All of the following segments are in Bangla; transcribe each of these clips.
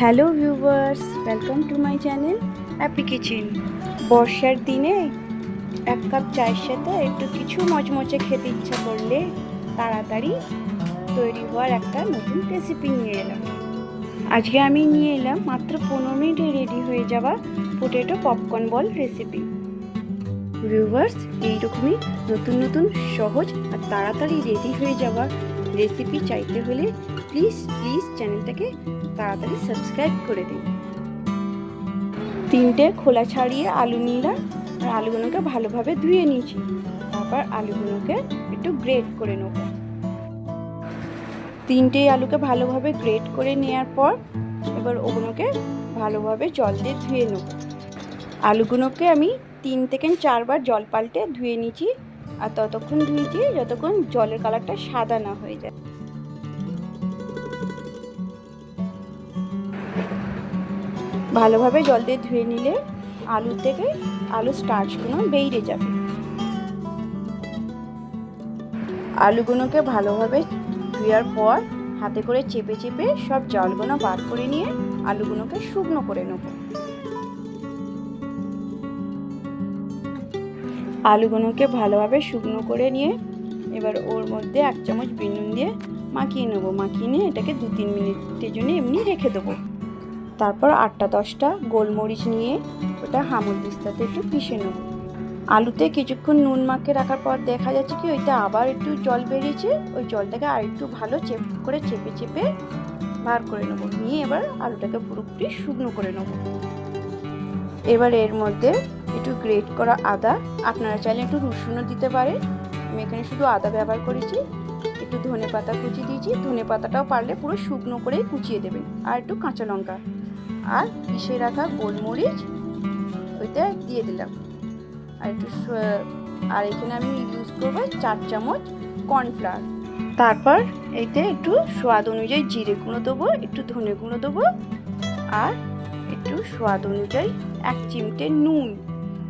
Hello viewers, welcome to my channel Appy kitchen. বর্ষার দিনে এক কাপ চায়ের সাথে একটু কিছু মচমচে খেতে ইচ্ছা করলে তাড়াতাড়ি তৈরি হওয়ার একটা নতুন রেসিপি নিয়ে এলাম। আজকে আমি নিয়ে এলাম মাত্র 15 মিনিটে রেডি হয়ে যাওয়া পোটেটো পপকর্ন বল রেসিপি। ভিউয়ার্স, এইরকমই নতুন নতুন সহজ আর তাড়াতাড়ি রেডি হয়ে যাওয়া রেসিপি চাইতে হলে প্লিজ চ্যানেলটাকে তাড়াতাড়ি সাবস্ক্রাইব করে দিন। 3টে খোলা ছাড়িয়ে আলু নিলাম আর আলুগুলোকে ভালোভাবে ধুয়ে নিয়েছি। তারপর আলুগুলোকে একটু গ্রেট করে নেব। 3টে আলুকে ভালোভাবে গ্রেট করে নেওয়ার পর এবার ওগুলোকে ভালোভাবে জল দিয়ে ধুয়ে নেব। আলুগুলোকে আমি 3 থেকে 4 বার জল পাল্টে ধুয়ে নিয়েছি আর ততক্ষণ ধুয়েছি যতক্ষণ জলের কালারটা সাদা না হয়ে যায়। ভালোভাবে জল দিয়ে ধুয়ে নিলে আলু থেকে আলুর স্টার্চগুলো বেরিয়ে যাবে। আলুগুলোকে ভালোভাবে ধুয়ার পর হাতে করে চেপে চেপে সব জলগুলো বার করে নিয়ে আলুগুলোকে শুকনো করে নেব। আলুগুলোকে ভালোভাবে শুকনো করে নিয়ে এবার ওর মধ্যে 1 চামচ বিনুন দিয়ে মাখিয়ে নেব। মাখিয়ে নিয়ে এটাকে 2-3 মিনিটের জন্য এমনি রেখে দেবো। তারপর 8টা-10টা গোলমরিচ নিয়ে ওটা হামল দিস্তাতে একটু পিষে নেব। আলুতে কিছুক্ষণ নুন মাখিয়ে রাখার পর দেখা যাচ্ছে কি ওইটা আবার একটু জল বেরিয়েছে। ওই জলটাকে আর একটু ভালো চেপে চেপে বার করে নেব। নিয়ে এবার আলুটাকে পুরোপুরি শুকনো করে নেব। এবার এর মধ্যে একটু গ্রেট করা আদা, আপনারা চাইলে একটু রসুনও দিতে পারেন। আমি এখানে শুধু আদা ব্যবহার করেছি। একটু ধনে পাতা কুচি দিয়েছি। ধনে পাতাটাও পারলে পুরো শুকনো করেই কুচিয়ে দেবেন। আর একটু কাঁচা লঙ্কা আর পিষে রাখা গোলমরিচ ওইটা দিয়ে দিলাম। আর এখানে আমি ইউজ করবো 4 চামচ কর্নফ্লাওয়ার। তারপর এতে একটু স্বাদ অনুযায়ী জিরে গুঁড়ো দেবো, একটু ধনে গুঁড়ো দেবো আর একটু স্বাদ অনুযায়ী 1 চিমটে নুন।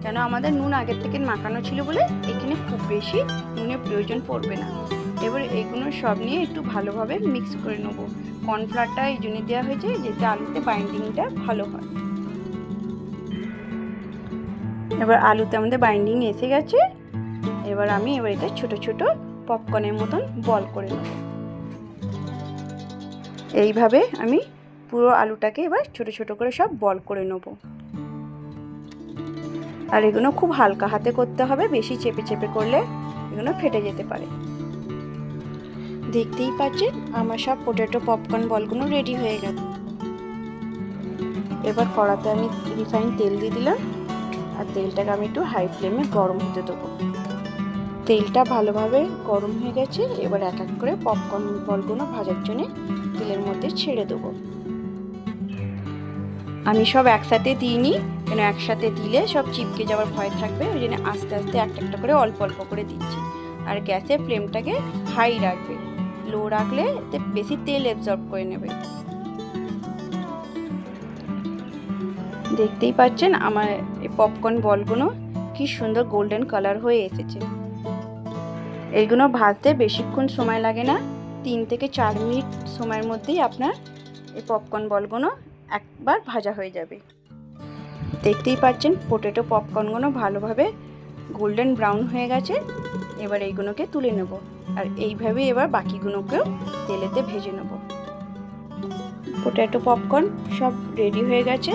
কেন আমাদের নুন আগের থেকে মাখানো ছিল বলে এখানে খুব বেশি নুনের প্রয়োজন পড়বে না। এবার এইগুলো সব নিয়ে একটু ভালোভাবে মিক্স করে নেবো। কর্নফ্লাওয়ারটা এই জন্য দেওয়া হয়েছে যাতে আলুতে বাইন্ডিংটা ভালো হয়। এবার আলুতে আমাদের বাইন্ডিং এসে গেছে। এবার এটা ছোট ছোট পপকর্নের মতন বল করে নেব। এইভাবে আমি পুরো আলুটাকে এবার ছোট ছোট করে সব বল করে নেব। আর এগুলো খুব হালকা হাতে করতে হবে, বেশি চেপে চেপে করলে এগুলো ফেটে যেতে পারে। দেখতেই পাচ্ছেন আমার সব পোটেটো পপকর্ন বলগুলো রেডি হয়ে গেছে। এবার কড়াতে আমি রিফাইন তেল দিয়ে দিলাম আর তেলটাকে আমি একটু হাই ফ্লেমে গরম হতে দেবো। তেলটা ভালোভাবে গরম হয়ে গেছে। এবার এক এক করে পপকর্ন বলগুলো ভাজার জন্য তেলের মধ্যে ছেড়ে দেবো। আমি সব একসাথে দিইনি, কেন একসাথে দিলে সব চিপকে যাওয়ার ভয় থাকবে। ওই জন্য আস্তে আস্তে একটা করে অল্প অল্প করে দিচ্ছি। আর গ্যাসের ফ্লেমটাকে হাই রাখবে, লো রাখলে এতে বেশি তেল অ্যাবজর্ব করে নেবে। দেখতেই পাচ্ছেন আমার এই পপকর্ন বলগুলো কি সুন্দর গোল্ডেন কালার হয়ে এসেছে। এইগুলো ভাজতে বেশিক্ষণ সময় লাগে না, 3 থেকে 4 মিনিট সময়ের মধ্যেই আপনার এই পপকর্ন বলগুলো একবার ভাজা হয়ে যাবে। দেখতেই পাচ্ছেন পোটেটো পপকর্নগুলো ভালোভাবে গোল্ডেন ব্রাউন হয়ে গেছে। এবার এইগুলোকে তুলে নেব আর এইভাবে এবার বাকিগুলোকেও তেলেতে ভেজে নেব। পোটেটো পপকর্ন সব রেডি হয়ে গেছে।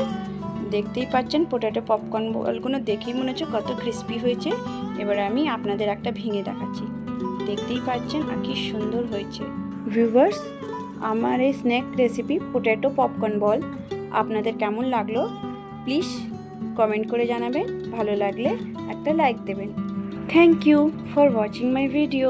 দেখতেই পাচ্ছেন পোটেটো পপকর্ন বলগুলো দেখেই মনে হচ্ছে কত ক্রিস্পি হয়েছে। এবার আমি আপনাদের একটা ভেঙে দেখাচ্ছি। দেখতেই পাচ্ছেন আর কি সুন্দর হয়েছে। ভিউয়ার্স, আমার এই স্ন্যাক রেসিপি পোটেটো পপকর্ন বল আপনাদের কেমন লাগলো প্লিজ কমেন্ট করে জানাবেন। ভালো লাগলে একটা লাইক দেবেন। Thank you for watching my video.